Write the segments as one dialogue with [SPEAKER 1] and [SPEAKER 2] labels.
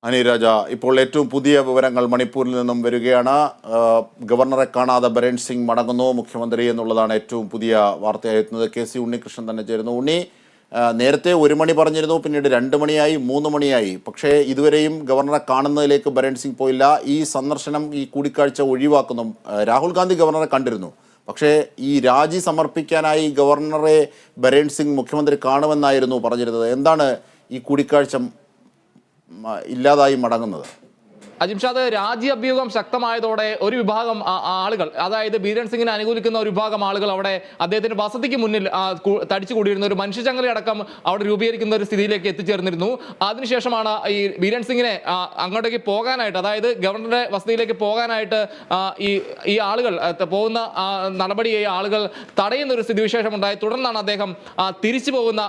[SPEAKER 1] അനിരാജ, ഇപ്പോൾ ഏറ്റവും പുതിയ വിവരങ്ങൾ മണിപ്പൂരിൽ നിന്നും വരികയാണ്. ഗവർണറെ കാണാതെ ബരൺ സിംഗ് മടങ്ങുന്നു മുഖ്യമന്ത്രി എന്നുള്ളതാണ് ഏറ്റവും പുതിയ വാർത്തയായിരുന്നത്. KC ഉണ്ണികൃഷ്ണൻ തന്നെ ചേരുന്നു. ഉണ്ണി, നേരത്തെ 1 മണി പറഞ്ഞിരുന്നു, പിന്നീട് 2 മണിയായി, 3 മണിയായി. പക്ഷേ ഇതുവരെയും ഗവർണറെ കാണുന്നതിലേക്ക് ബരൺ സിംഗ് പോയില്ല. ഈ സന്ദർശനം, ഈ കൂടിക്കാഴ്ച ഒഴിവാക്കുന്നു. രാഹുൽ ഗാന്ധി ഗവർണറെ കണ്ടിരുന്നു. പക്ഷേ ഈ രാജി സമർപ്പിക്കാനായി ഗവർണറെ ബരൺ സിംഗ് മുഖ്യമന്ത്രി കാണുമെന്നായിരുന്നു പറഞ്ഞിരുന്നത്. എന്താണ് ഈ കൂടിക്കാഴ്ച ഇല്ലാതായി മടങ്ങുന്നത്?
[SPEAKER 2] അജിംഷാദ്, രാജ്യാഭ്യൂഹം ശക്തമായതോടെ ഒരു വിഭാഗം ആളുകൾ, അതായത് ബീരൻ സിംഗിനെ അനുകൂലിക്കുന്ന ഒരു വിഭാഗം ആളുകൾ അവിടെ അദ്ദേഹത്തിന്റെ വസതിക്ക് മുന്നിൽ തടിച്ചു കൂടിയിരുന്ന ഒരു മനുഷ്യചങ്ങല അടക്കം അവിടെ രൂപീകരിക്കുന്ന ഒരു സ്ഥിതിയിലേക്ക് എത്തിച്ചേർന്നിരുന്നു. അതിനുശേഷമാണ് ഈ ബീരൻ സിംഗിനെ അങ്ങോട്ടേക്ക് പോകാനായിട്ട്, അതായത് ഗവർണറുടെ വസതിയിലേക്ക് പോകാനായിട്ട് ഈ ആളുകൾ പോകുന്ന നടപടിയെ ആളുകൾ തടയുന്ന ഒരു സ്ഥിതിവിശേഷം ഉണ്ടായി. തുടർന്നാണ് അദ്ദേഹം തിരിച്ചു പോകുന്ന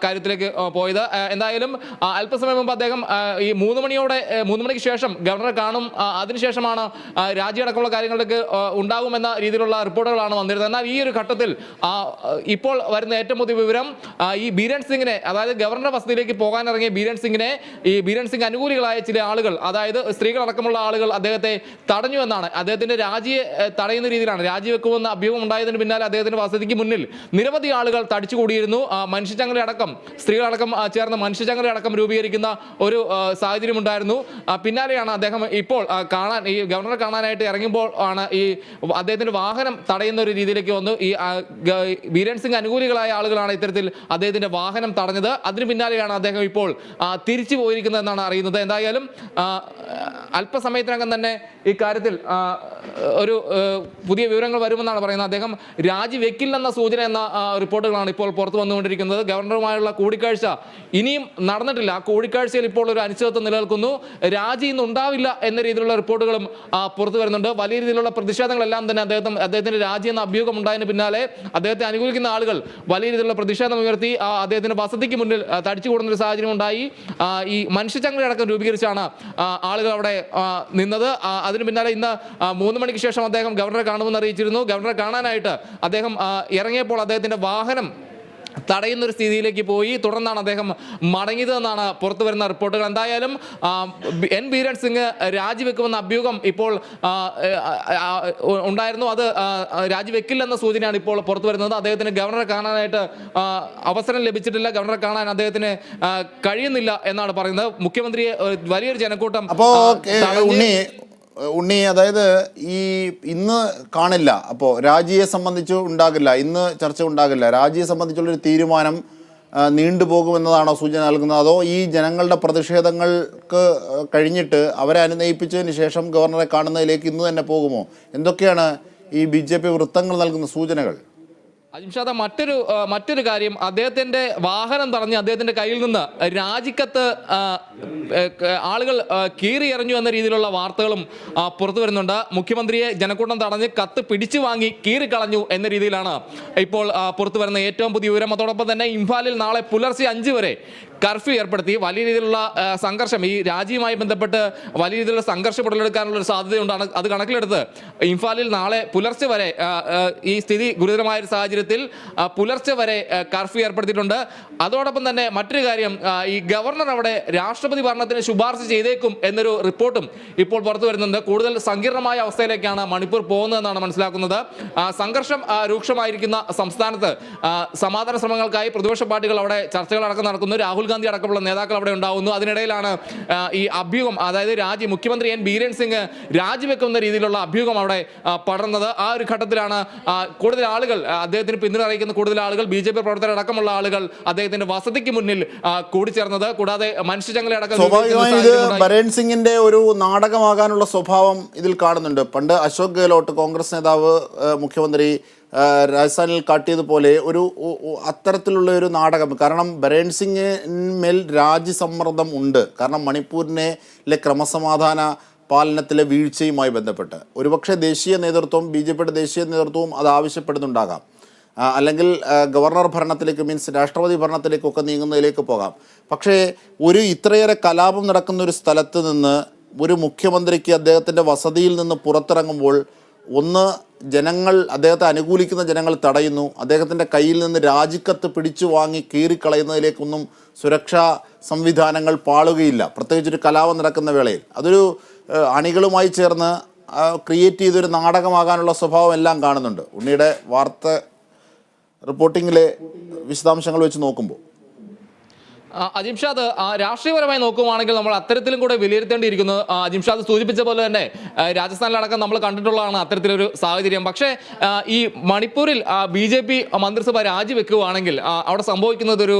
[SPEAKER 2] കാര്യത്തിലേക്ക് പോയത്. എന്തായാലും അല്പസമയം മുമ്പ് അദ്ദേഹം ഈ 3 മണിക്ക് ശേഷം ഗവർണറെ കാണും. അതിനുശേഷമാണ് രാജിയടക്കമുള്ള കാര്യങ്ങളിലേക്ക് ഉണ്ടാകുമെന്ന രീതിയിലുള്ള റിപ്പോർട്ടുകളാണ് വന്നിരുന്നത്. എന്നാൽ ഈ ഒരു ഘട്ടത്തിൽ ഇപ്പോൾ വരുന്ന ഏറ്റവും പുതിയ വിവരം, ഈ ബീരൻ സിംഗിനെ, അതായത് ഗവർണറുടെ വസതിയിലേക്ക് പോകാനിറങ്ങിയ ബീരൻ സിംഗിനെ ഈ ബീരൻ സിംഗ് അനുകൂലികളായ ചില ആളുകൾ, അതായത് സ്ത്രീകളടക്കമുള്ള ആളുകൾ അദ്ദേഹത്തെ തടഞ്ഞു എന്നാണ്. അദ്ദേഹത്തിന്റെ രാജിയെ തടയുന്ന രീതിയിലാണ്. രാജിവെക്കുമെന്ന അഭ്യൂഹം ഉണ്ടായതിന് പിന്നാലെ അദ്ദേഹത്തിന്റെ വസതിക്ക് മുന്നിൽ നിരവധി ആളുകൾ തടിച്ചുകൂടിയിരുന്നു. മനുഷ്യചങ്ങലയടക്കം, സ്ത്രീകളടക്കം ചേർന്ന് മനുഷ്യചങ്ങലയടക്കം രൂപീകരിക്കുന്ന ഒരു സാഹചര്യം ഉണ്ടായിരുന്നു. പിന്നാലെയാണ് അദ്ദേഹം ഇപ്പോൾ ഈ ഗവർണറെ കാണാനായിട്ട് ഇറങ്ങുമ്പോൾ ആണ് ഈ അദ്ദേഹത്തിന്റെ വാഹനം തടയുന്ന ഒരു രീതിയിലേക്ക് വന്നു. ഈ ബീരൻ സിംഗ് അനുകൂലികളായ ആളുകളാണ് ഇത്തരത്തിൽ അദ്ദേഹത്തിന്റെ വാഹനം തടഞ്ഞത്. അതിന് പിന്നാലെയാണ് അദ്ദേഹം ഇപ്പോൾ തിരിച്ചു പോയിരിക്കുന്നത് എന്നാണ് അറിയുന്നത്. എന്തായാലും അല്പസമയത്തിനകം തന്നെ ഇക്കാര്യത്തിൽ ഒരു പുതിയ വിവരങ്ങൾ വരുമെന്നാണ് പറയുന്നത്. അദ്ദേഹം രാജിവെക്കില്ലെന്ന സൂചന എന്ന റിപ്പോർട്ടുകളാണ് ഇപ്പോൾ പുറത്തു വന്നുകൊണ്ടിരിക്കുന്നത്. ഗവർണറുമായുള്ള കൂടിക്കാഴ്ച ഇനിയും നടന്നിട്ടില്ല. ആ കൂടിക്കാഴ്ചയിൽ ഇപ്പോൾ ഒരു അനിശ്ചിതത്വം നിലനിൽക്കുന്നു. രാജി ഇന്ന് ഉണ്ടാവില്ല എന്ന രീതിയിലുള്ള റിപ്പോർട്ടുകളും പുറത്തു വരുന്നുണ്ട്. വലിയ രീതിയിലുള്ള പ്രതിഷേധങ്ങളെല്ലാം തന്നെ അദ്ദേഹത്തിന്റെ രാജി എന്ന അഭ്യൂഹം ഉണ്ടായതിന് പിന്നാലെ അദ്ദേഹത്തെ അനുകൂലിക്കുന്ന ആളുകൾ വലിയ രീതിയിലുള്ള പ്രതിഷേധം ഉയർത്തി അദ്ദേഹത്തിന്റെ വസതിക്ക് മുന്നിൽ തടിച്ചുകൂടുന്ന ഒരു സാഹചര്യം ഉണ്ടായി. ഈ മനുഷ്യചങ്ങലയടക്കം രൂപീകരിച്ചാണ് ആളുകൾ അവിടെ നിന്നത്. അതിന് പിന്നാലെ ഇന്ന് 3 മണിക്ക് ശേഷം അദ്ദേഹം ഗവർണറെ കാണുമെന്ന് അറിയിച്ചിരുന്നു. ഗവർണറെ കാണാനായിട്ട് അദ്ദേഹം ഇറങ്ങിയപ്പോൾ അദ്ദേഹത്തിന്റെ വാഹനം തടയുന്ന ഒരു സ്ഥിതിയിലേക്ക് പോയി. തുടർന്നാണ് അദ്ദേഹം മടങ്ങിയത് എന്നാണ് പുറത്തു വരുന്ന റിപ്പോർട്ടുകൾ. എന്തായാലും ബീരൻ സിംഗ് രാജിവെക്കുമെന്ന അഭ്യൂഹം ഇപ്പോൾ ഉണ്ടായിരുന്നു. അത് രാജിവെക്കില്ലെന്ന സൂചനയാണ് ഇപ്പോൾ പുറത്തു വരുന്നത്. അദ്ദേഹത്തിന് ഗവർണറെ കാണാനായിട്ട് അവസരം ലഭിച്ചിട്ടില്ല. ഗവർണറെ കാണാൻ അദ്ദേഹത്തിന് കഴിയുന്നില്ല എന്നാണ് പറയുന്നത്. മുഖ്യമന്ത്രിയെ വലിയൊരു ജനക്കൂട്ടം
[SPEAKER 1] ഉണ്ണി, അതായത് ഇന്ന് കാണില്ല, അപ്പോൾ രാജിയെ സംബന്ധിച്ച് ഉണ്ടാകില്ല, ഇന്ന് ചർച്ച ഉണ്ടാകില്ല. രാജിയെ സംബന്ധിച്ചുള്ളൊരു തീരുമാനം നീണ്ടുപോകുമെന്നതാണോ സൂചന നൽകുന്നത്? അതോ ഈ ജനങ്ങളുടെ പ്രതിഷേധങ്ങൾക്ക് കഴിഞ്ഞിട്ട് അവരെ അനുനയിപ്പിച്ചതിന് ശേഷം ഗവർണറെ കാണുന്നതിലേക്ക് ഇന്ന് തന്നെ പോകുമോ? എന്തൊക്കെയാണ് ഈ BJP വൃത്തങ്ങൾ നൽകുന്ന സൂചനകൾ?
[SPEAKER 2] അജിംഷാദ, മറ്റൊരു കാര്യം, അദ്ദേഹത്തിന്റെ വാഹനം തടഞ്ഞ് അദ്ദേഹത്തിന്റെ കയ്യിൽ നിന്ന് രാജിക്കത്ത് ആളുകൾ കീറിയെറിഞ്ഞു എന്ന രീതിയിലുള്ള വാർത്തകളും പുറത്തു വരുന്നുണ്ട്. മുഖ്യമന്ത്രിയെ ജനക്കൂട്ടം തടഞ്ഞ് കത്ത് പിടിച്ചു വാങ്ങി കീറിക്കളഞ്ഞു എന്ന രീതിയിലാണ് ഇപ്പോൾ പുറത്തു വരുന്ന ഏറ്റവും പുതിയ വിവരം. അതോടൊപ്പം തന്നെ ഇംഫാലിൽ നാളെ പുലർച്ചെ 5 വരെ കർഫ്യൂ ഏർപ്പെടുത്തി. വലിയ രീതിയിലുള്ള സംഘർഷം, ഈ രാജിയുമായി ബന്ധപ്പെട്ട് വലിയ രീതിയിലുള്ള സംഘർഷം ഉടലെടുക്കാനുള്ള ഒരു സാധ്യതയുണ്ടാണ്. അത് കണക്കിലെടുത്ത് ഇംഫാലിൽ നാളെ പുലർച്ചെ വരെ, ഈ സ്ഥിതി ഗുരുതരമായ ഒരു സാഹചര്യത്തിൽ പുലർച്ചെ വരെ കർഫ്യൂ ഏർപ്പെടുത്തിയിട്ടുണ്ട്. അതോടൊപ്പം തന്നെ മറ്റൊരു കാര്യം, ഈ ഗവർണർ അവിടെ രാഷ്ട്രപതി ഭരണത്തിന് ശുപാർശ ചെയ്തേക്കും എന്നൊരു റിപ്പോർട്ടും ഇപ്പോൾ പുറത്തു വരുന്നുണ്ട്. കൂടുതൽ സങ്കീർണമായ അവസ്ഥയിലേക്കാണ് മണിപ്പൂർ പോകുന്നതെന്നാണ് മനസ്സിലാക്കുന്നത്. സംഘർഷം രൂക്ഷമായിരിക്കുന്ന സംസ്ഥാനത്ത് സമാധാന ശ്രമങ്ങൾക്കായി പ്രതിപക്ഷ പാർട്ടികൾ അവിടെ ചർച്ചകളടക്കം നടക്കുന്നു. രാഹുൽ ഗാന്ധി അടക്കമുള്ള നേതാക്കൾ അവിടെ ഉണ്ടാവുന്നു. അതിനിടയിലാണ് ഈ അഭ്യൂഹം, അതായത് മുഖ്യമന്ത്രി ബീരൻ സിംഗ് രാജിവെക്കുന്ന രീതിയിലുള്ള അഭ്യൂഹം അവിടെ പടർന്നത്. ആ ഒരു ഘട്ടത്തിലാണ് കൂടുതൽ ആളുകൾ, അദ്ദേഹത്തിന് പിന്തുണ അറിയിക്കുന്ന കൂടുതൽ ആളുകൾ, BJP പ്രവർത്തകരടക്കമുള്ള ആളുകൾ അദ്ദേഹത്തിന്റെ വസതിക്ക് മുന്നിൽ കൂടിച്ചേർന്നത്. കൂടാതെ മനുഷ്യചങ്ങലയടക്കം
[SPEAKER 1] ബരൺ സിംഗിന്റെ ഒരു നാടകമാകാനുള്ള സ്വഭാവം ഇതിൽ കാണുന്നുണ്ട്. പണ്ട് അശോക് ഗെഹ്ലോട്ട്, കോൺഗ്രസ് നേതാവ്, മുഖ്യമന്ത്രി രാജസ്ഥാനിൽ കാട്ടിയതുപോലെ ഒരു അത്തരത്തിലുള്ള ഒരു നാടകം. കാരണം ബരൺ സിംഗിന്മേൽ രാജ്യസമ്മർദ്ദം ഉണ്ട്. കാരണം മണിപ്പൂരിലെ ക്രമസമാധാന പാലനത്തിലെ വീഴ്ചയുമായി ബന്ധപ്പെട്ട് ഒരുപക്ഷെ ദേശീയ നേതൃത്വം, BJPയുടെ ദേശീയ നേതൃത്വവും അത് ആവശ്യപ്പെടുന്നുണ്ടാകാം. അല്ലെങ്കിൽ ഗവർണർ ഭരണത്തിലേക്ക്, മീൻസ് രാഷ്ട്രപതി ഭരണത്തിലേക്കൊക്കെ നീങ്ങുന്നതിലേക്ക് പോകാം. പക്ഷേ ഇത്രയേറെ കലാപം നടക്കുന്ന ഒരു സ്ഥലത്ത് നിന്ന് ഒരു മുഖ്യമന്ത്രിക്ക് അദ്ദേഹത്തിൻ്റെ വസതിയിൽ നിന്ന് പുറത്തിറങ്ങുമ്പോൾ ഒന്ന് ജനങ്ങൾ, അദ്ദേഹത്തെ അനുകൂലിക്കുന്ന ജനങ്ങൾ തടയുന്നു. അദ്ദേഹത്തിൻ്റെ കയ്യിൽ നിന്ന് രാജിക്കത്ത് പിടിച്ചു വാങ്ങി കീറിക്കളയുന്നതിലേക്കൊന്നും സുരക്ഷാ സംവിധാനങ്ങൾ പാളുകയില്ല, പ്രത്യേകിച്ചൊരു കലാപം നടക്കുന്ന വേളയിൽ. അതൊരു അണികളുമായി ചേർന്ന് ക്രിയേറ്റ് ചെയ്തൊരു നാടകമാകാനുള്ള സ്വഭാവം എല്ലാം കാണുന്നുണ്ട്. ഉണ്ണിയുടെ വാർത്ത റിപ്പോർട്ടിങ്ങിലെ വിശദാംശങ്ങൾ വെച്ച് നോക്കുമ്പോൾ
[SPEAKER 2] അജിംഷാദ്, രാഷ്ട്രീയപരമായി നോക്കുകയാണെങ്കിൽ നമ്മൾ അത്തരത്തിലും കൂടെ വിലയിരുത്തേണ്ടിയിരിക്കുന്നു. അജിംഷാദ് സൂചിപ്പിച്ച പോലെ തന്നെ രാജസ്ഥാനിലടക്കം നമ്മൾ കണ്ടിട്ടുള്ളതാണ് അത്തരത്തിലൊരു സാഹചര്യം. പക്ഷേ ഈ മണിപ്പൂരിൽ BJP മന്ത്രിസഭ രാജിവെക്കുകയാണെങ്കിൽ അവിടെ സംഭവിക്കുന്നത് ഒരു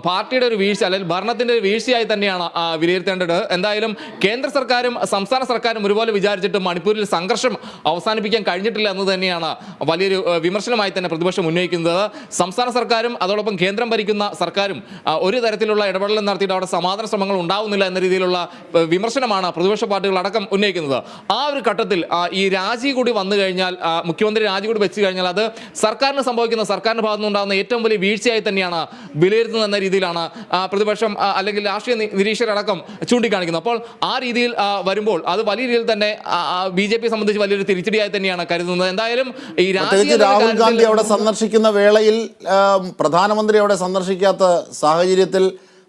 [SPEAKER 2] പാർട്ടിയുടെ ഒരു വീഴ്ച അല്ലെങ്കിൽ ഭരണത്തിന്റെ ഒരു വീഴ്ചയായി തന്നെയാണ് വിലയിരുത്തേണ്ടത്. എന്തായാലും കേന്ദ്ര സർക്കാരും സംസ്ഥാന സർക്കാരും ഒരുപോലെ വിചാരിച്ചിട്ട് മണിപ്പൂരിൽ സംഘർഷം അവസാനിപ്പിക്കാൻ കഴിഞ്ഞിട്ടില്ല എന്ന് തന്നെയാണ് വലിയൊരു വിമർശനമായി തന്നെ പ്രതിപക്ഷം ഉന്നയിക്കുന്നത്. സംസ്ഥാന സർക്കാരും അതോടൊപ്പം കേന്ദ്രം ഭരിക്കുന്ന സർക്കാരും ഒരു തരത്തിലുള്ള ഇടപെടൽ നടത്തിയിട്ട് അവിടെ സമാധാന ശ്രമങ്ങൾ ഉണ്ടാവുന്നില്ല എന്ന രീതിയിലുള്ള വിമർശനമാണ് പ്രതിപക്ഷ പാർട്ടികൾ അടക്കം ഉന്നയിക്കുന്നത്. ആ ഒരു ഘട്ടത്തിൽ ഈ രാജി കൂടി വന്നു കഴിഞ്ഞാൽ, മുഖ്യമന്ത്രി രാജി കൂടി വെച്ച് കഴിഞ്ഞാൽ അത് സർക്കാരിന് സർക്കാരിന്റെ ഭാഗത്തു നിന്നുണ്ടാകുന്ന ഏറ്റവും വലിയ വീഴ്ചയായി തന്നെയാണ് വിലയിരുത്തുന്നത് എന്ന രീതിയിലാണ് പ്രതിപക്ഷം അല്ലെങ്കിൽ രാഷ്ട്രീയ നിരീക്ഷകരടക്കം ചൂണ്ടിക്കാണിക്കുന്നത്. അപ്പോൾ ആ രീതിയിൽ വരുമ്പോൾ അത് വലിയ രീതിയിൽ തന്നെ BJP സംബന്ധിച്ച് വലിയൊരു തിരിച്ചടിയായി തന്നെയാണ് കരുതുന്നത്. എന്തായാലും ഈ
[SPEAKER 1] രാഹുൽ ഗാന്ധി അവിടെ സന്ദർശിക്കുന്ന വേളയിൽ പ്രധാനമന്ത്രി അവിടെ സന്ദർശിക്കാത്ത സാഹചര്യത്തിൽ,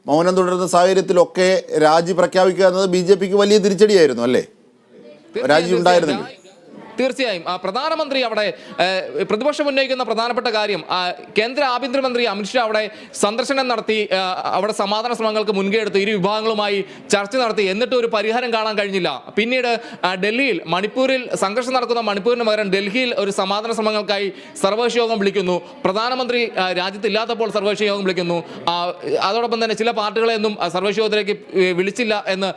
[SPEAKER 1] മൗനം തുടരുന്ന സാഹചര്യത്തിലൊക്കെ രാജി പ്രഖ്യാപിക്കുക എന്നത് BJPക്ക് വലിയ തിരിച്ചടിയായിരുന്നു അല്ലേ? രാജി ഉണ്ടായിരുന്നില്ല.
[SPEAKER 2] തീർച്ചയായും പ്രധാനമന്ത്രി അവിടെ പ്രതിപക്ഷം ഉന്നയിക്കുന്ന പ്രധാനപ്പെട്ട കാര്യം, കേന്ദ്ര ആഭ്യന്തരമന്ത്രി അമിത്ഷാ അവിടെ സന്ദർശനം നടത്തി അവിടെ സമാധാന ശ്രമങ്ങൾക്ക് മുൻകൈ എടുത്ത് ഇരു വിഭാഗങ്ങളുമായി ചർച്ച നടത്തി, എന്നിട്ട് ഒരു പരിഹാരം കാണാൻ കഴിഞ്ഞില്ല. പിന്നീട് ഡൽഹിയിൽ മണിപ്പൂരിൽ സംഘർഷം നടക്കുന്ന മണിപ്പൂരിന് പകരം ഡൽഹിയിൽ ഒരു സമാധാന ശ്രമങ്ങൾക്കായി സർവകക്ഷി യോഗം വിളിക്കുന്നു. പ്രധാനമന്ത്രി രാജ്യത്തില്ലാത്തപ്പോൾ സർവകക്ഷി യോഗം വിളിക്കുന്നു. അതോടൊപ്പം തന്നെ ചില പാർട്ടികളെയൊന്നും സർവകക്ഷി യോഗത്തിലേക്ക് വിളിച്ചില്ല എന്ന്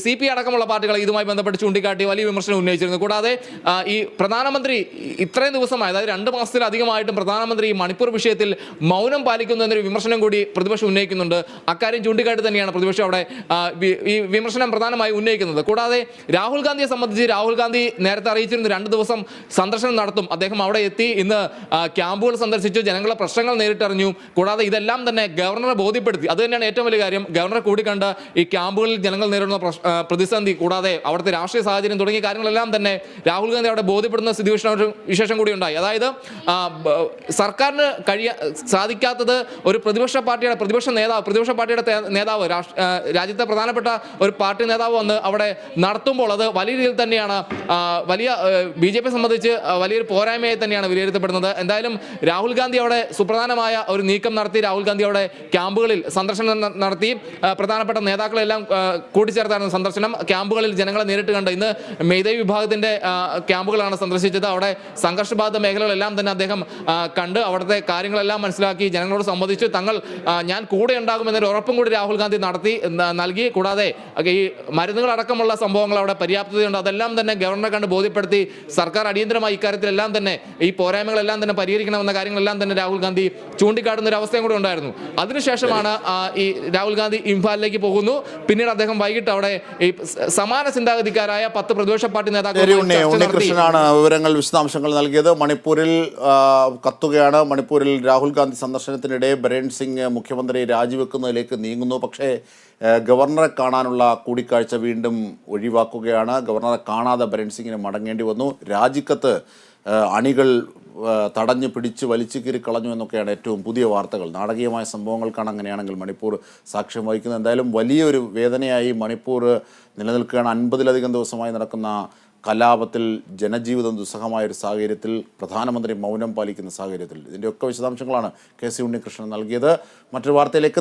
[SPEAKER 2] CP അടക്കമുള്ള പാർട്ടികൾ ഇതുമായി ബന്ധപ്പെട്ട് ചൂണ്ടിക്കാട്ടി വലിയ വിമർശനം ഉന്നയിച്ചിരുന്നു. കൂടാതെ ഈ പ്രധാനമന്ത്രി ഇത്രയും ദിവസമായി, അതായത് 2 മാസത്തിലധികമായിട്ടും പ്രധാനമന്ത്രി മണിപ്പൂർ വിഷയത്തിൽ മൗനം പാലിക്കുന്നു എന്നൊരു വിമർശനം കൂടി പ്രതിപക്ഷം ഉന്നയിക്കുന്നുണ്ട്. അക്കാര്യം ചൂണ്ടിക്കാട്ടി തന്നെയാണ് പ്രതിപക്ഷം അവിടെ ഈ വിമർശനം പ്രധാനമായി ഉന്നയിക്കുന്നത്. കൂടാതെ രാഹുൽ ഗാന്ധിയെ സംബന്ധിച്ച് രാഹുൽ ഗാന്ധി നേരത്തെ അറിയിച്ചിരുന്നു 2 ദിവസം സന്ദർശനം നടത്തും. അദ്ദേഹം അവിടെ എത്തി ഇന്ന് ക്യാമ്പുകൾ സന്ദർശിച്ചു, ജനങ്ങളുടെ പ്രശ്നങ്ങൾ നേരിട്ടറിഞ്ഞു. കൂടാതെ ഇതെല്ലാം തന്നെ ഗവർണറെ ബോധ്യപ്പെടുത്തി. അത് തന്നെയാണ് ഏറ്റവും വലിയ കാര്യം. ഗവർണറെ കൂടിക്കണ്ട് ഈ ക്യാമ്പുകളിൽ ജനങ്ങൾ നേരിടുന്ന പ്രതിസന്ധി, കൂടാതെ അവിടുത്തെ രാഷ്ട്രീയ സാഹചര്യം തുടങ്ങിയ കാര്യങ്ങളെല്ലാം തന്നെ രാഹുൽ ഗാന്ധി അവിടെ ബോധ്യപ്പെടുന്ന വിശേഷം കൂടി ഉണ്ടായി. അതായത് സർക്കാരിന് സാധിക്കാത്തത് ഒരു പ്രതിപക്ഷ പാർട്ടിയുടെ നേതാവ് രാജ്യത്തെ പ്രധാനപ്പെട്ട ഒരു പാർട്ടി നേതാവ് വന്ന് അവിടെ നടത്തുമ്പോൾ അത് വലിയ രീതിയിൽ തന്നെയാണ് വലിയ BJP സംബന്ധിച്ച് വലിയൊരു പോരായ്മയായി തന്നെയാണ് വിലയിരുത്തപ്പെടുന്നത്. എന്തായാലും രാഹുൽ ഗാന്ധി അവിടെ സുപ്രധാനമായ ഒരു നീക്കം നടത്തി. രാഹുൽ ഗാന്ധി അവിടെ ക്യാമ്പുകളിൽ സന്ദർശനം നടത്തി. പ്രധാനപ്പെട്ട നേതാക്കളെല്ലാം കൂട്ടിച്ചേർത്തായിരുന്നു സന്ദർശനം. ക്യാമ്പുകളിൽ ജനങ്ങളെ നേരിട്ട് കണ്ട് ഇന്ന് മെയ്തേയ് വിഭാഗത്തിന്റെ ക്യാമ്പുകളാണ് സന്ദർശിച്ചത്. അവിടെ സംഘർഷബാധിത മേഖലകളെല്ലാം തന്നെ അദ്ദേഹം കണ്ട് അവിടുത്തെ കാര്യങ്ങളെല്ലാം മനസ്സിലാക്കി ജനങ്ങളോട് സംബന്ധിച്ചു. ഞാൻ കൂടെ ഉണ്ടാകുമെന്നൊരു ഉറപ്പും കൂടി രാഹുൽ ഗാന്ധി നൽകി. കൂടാതെ ഈ മരുന്നുകളടക്കമുള്ള സംഭവങ്ങൾ അവിടെ പര്യാപ്തതയുണ്ട്, അതെല്ലാം തന്നെ ഗവർണറെ കണ്ട് ബോധ്യപ്പെടുത്തി സർക്കാർ അടിയന്തരമായി ഇക്കാര്യത്തിലെല്ലാം തന്നെ ഈ പോരായ്മകളെല്ലാം തന്നെ പരിഹരിക്കണമെന്ന കാര്യങ്ങളെല്ലാം തന്നെ രാഹുൽ ഗാന്ധി ചൂണ്ടിക്കാട്ടുന്ന ഒരു അവസ്ഥയും കൂടി ഉണ്ടായിരുന്നു. അതിനുശേഷമാണ് ഈ രാഹുൽ ഗാന്ധി ഇംഫാലിലേക്ക് പോകുന്നു. പിന്നീട് അദ്ദേഹം വൈകിട്ട് അവിടെ ഈ സമാന ചിന്താഗതിക്കാരായ 10 പ്രതിപക്ഷ പാർട്ടി നേതാക്കൾ
[SPEAKER 1] ഉണ്ണികൃഷ്ണനാണ് വിവരങ്ങൾ, വിശദാംശങ്ങൾ നൽകിയത്. മണിപ്പൂരിൽ കത്തുകയാണ്. മണിപ്പൂരിൽ രാഹുൽ ഗാന്ധി സന്ദർശനത്തിനിടെ ബരേൻ സിംഗ് മുഖ്യമന്ത്രി രാജിവെക്കുന്നതിലേക്ക് നീങ്ങുന്നു. പക്ഷേ ഗവർണറെ കാണാനുള്ള കൂടിക്കാഴ്ച വീണ്ടും ഒഴിവാക്കുകയാണ്. ഗവർണറെ കാണാതെ ബരേൻ സിംഗിന് മടങ്ങേണ്ടി വന്നു. രാജിക്കത്ത് അണികൾ തടഞ്ഞു പിടിച്ച് വലിച്ചു കീറി കളഞ്ഞു എന്നൊക്കെയാണ് ഏറ്റവും പുതിയ വാർത്തകൾ. നാടകീയമായ സംഭവങ്ങൾക്കാണ് അങ്ങനെയാണെങ്കിൽ മണിപ്പൂർ സാക്ഷ്യം വഹിക്കുന്നത്. എന്തായാലും വലിയൊരു വേദനയായി മണിപ്പൂർ നിലനിൽക്കുകയാണ്. 50-ലധികം ദിവസമായി നടക്കുന്ന കലാപത്തിൽ ജനജീവിതം ദുസ്സഹമായൊരു സാഹചര്യത്തിൽ പ്രധാനമന്ത്രി മൗനം പാലിക്കുന്ന സാഹചര്യത്തിൽ ഇതിൻ്റെയൊക്കെ വിശദാംശങ്ങളാണ് KC ഉണ്ണികൃഷ്ണൻ നൽകിയത്. മറ്റൊരു വാർത്തയിലേക്ക്